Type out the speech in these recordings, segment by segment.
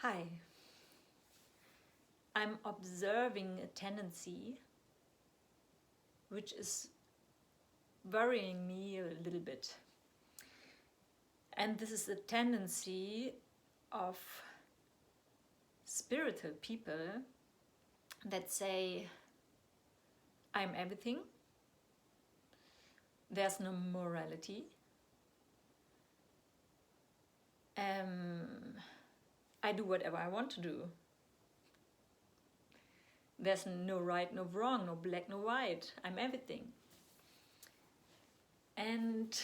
Hi, I'm observing a tendency which is worrying me a little bit. And this is a tendency of spiritual people that say, I'm everything, there's no morality, I do whatever I want to do. There's no right, no wrong, no black, no white. I'm everything. And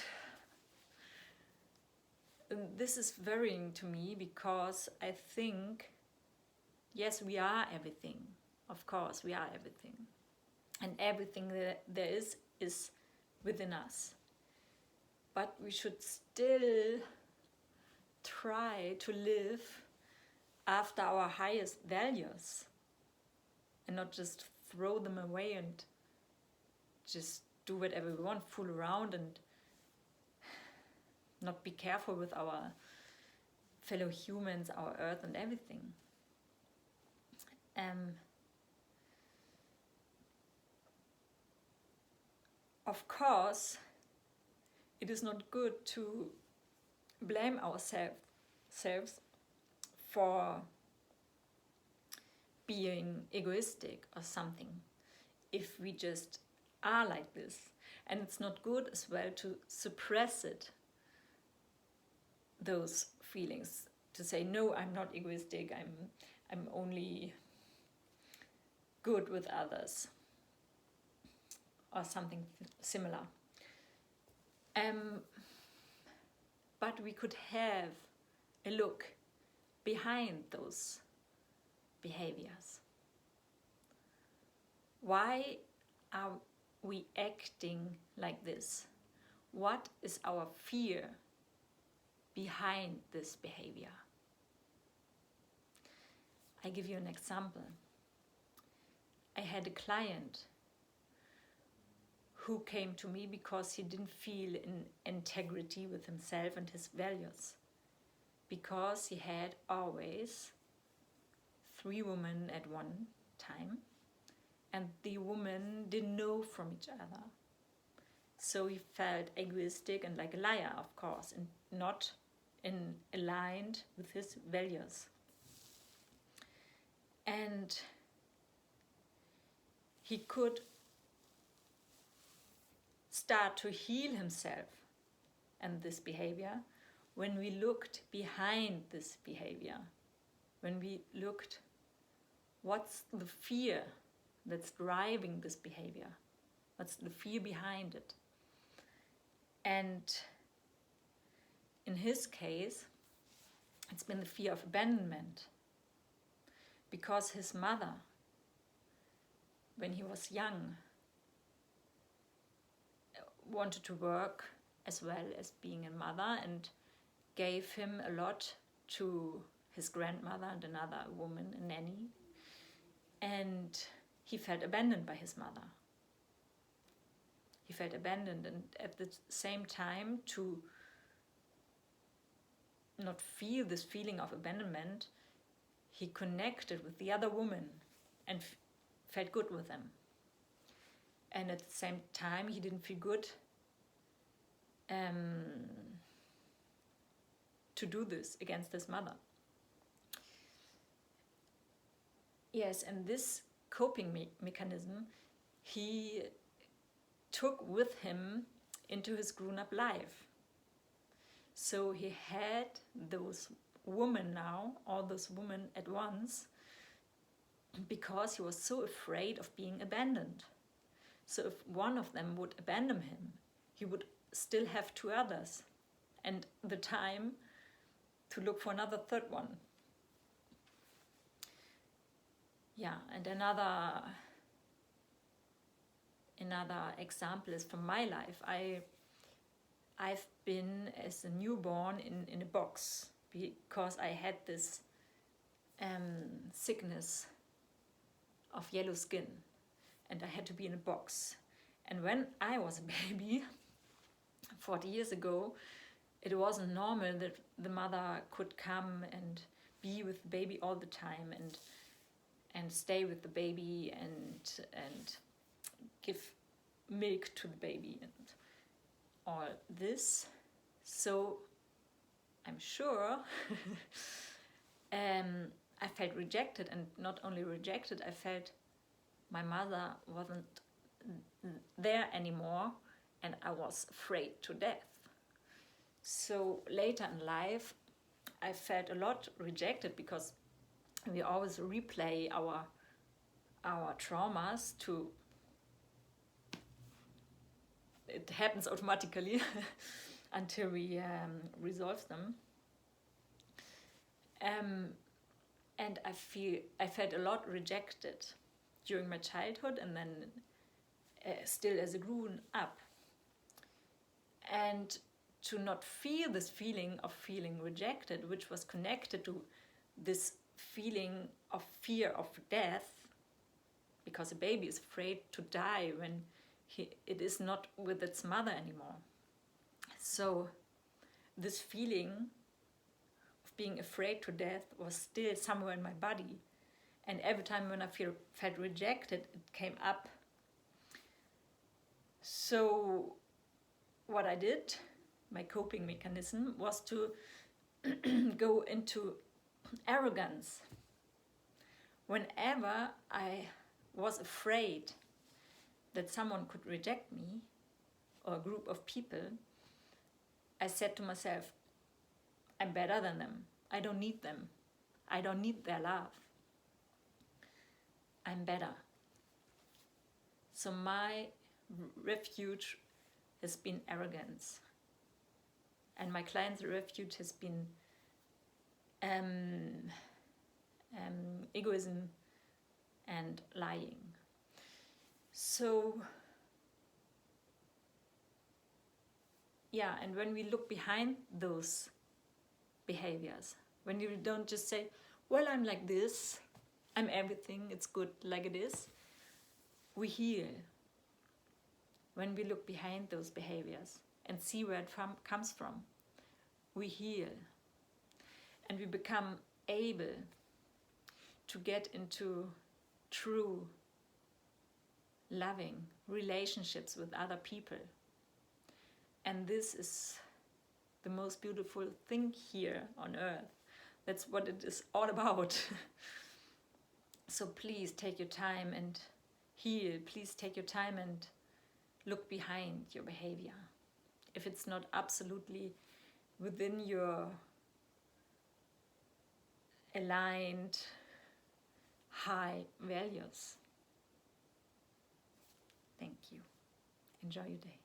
this is worrying to me because I think, yes, we are everything. Of course, we are everything. And everything that there is within us. But we should still try to live after our highest values and not just throw them away and just do whatever we want, fool around and not be careful with our fellow humans, our earth and everything. Of course, it is not good to blame ourselves for being egoistic or something if we just are like this. And it's not good as well to suppress it, those feelings, to say, no, I'm not egoistic, I'm only good with others, or something similar. But we could have a look behind those behaviors. Why are we acting like this? What is our fear behind this behavior? I give you an example. I had a client who came to me because he didn't feel in integrity with himself and his values, because he had always 3 women at one time, and the women didn't know from each other. So he felt egoistic and like a liar, of course, and not aligned with his values. And he could start to heal himself and this behavior when we looked behind this behavior, when we looked what's the fear that's driving this behavior, what's the fear behind it. And in his case, it's been the fear of abandonment, because his mother, when he was young, wanted to work as well as being a mother and gave him a lot to his grandmother and another woman, a nanny. And he felt abandoned by his mother. He felt abandoned, and at the same time, to not feel this feeling of abandonment, he connected with the other woman and felt good with them. And at the same time, he didn't feel good to do this against his mother. Yes, and this coping mechanism he took with him into his grown-up life. So he had those women now, all those women at once, because he was so afraid of being abandoned. So if one of them would abandon him, he would still have 2 others and the time to look for another 3rd one. Yeah, and another example is from my life. I've been as a newborn in a box because I had this sickness of yellow skin, and I had to be in a box. And when I was a baby, 40 years ago, it wasn't normal that the mother could come and be with the baby all the time and stay with the baby and give milk to the baby and all this. So I'm sure I felt rejected, and not only rejected, I felt my mother wasn't there anymore, and I was afraid to death. So later in life, I felt a lot rejected, because we always replay our traumas to, it happens automatically until we resolve them. And I felt a lot rejected during my childhood, and then still as a grown up. And to not feel this feeling of feeling rejected, which was connected to this feeling of fear of death, because a baby is afraid to die when it is not with its mother anymore. So this feeling of being afraid to death was still somewhere in my body. And every time when I felt rejected, it came up. So what I did, my coping mechanism, was to go into arrogance. Whenever I was afraid that someone could reject me, or a group of people, I said to myself, I'm better than them. I don't need them. I don't need their love. I'm better. So my refuge has been arrogance. And my client's refuge has been egoism and lying. So, yeah, and when we look behind those behaviors, when you don't just say, well, I'm like this, I'm everything, it's good like it is, we heal. When we look behind those behaviors and see where it comes from, we heal. And we become able to get into true, loving relationships with other people. And this is the most beautiful thing here on earth. That's what it is all about. So please take your time and heal. Please take your time and look behind your behavior. If it's not absolutely within your aligned high values. Thank you. Enjoy your day.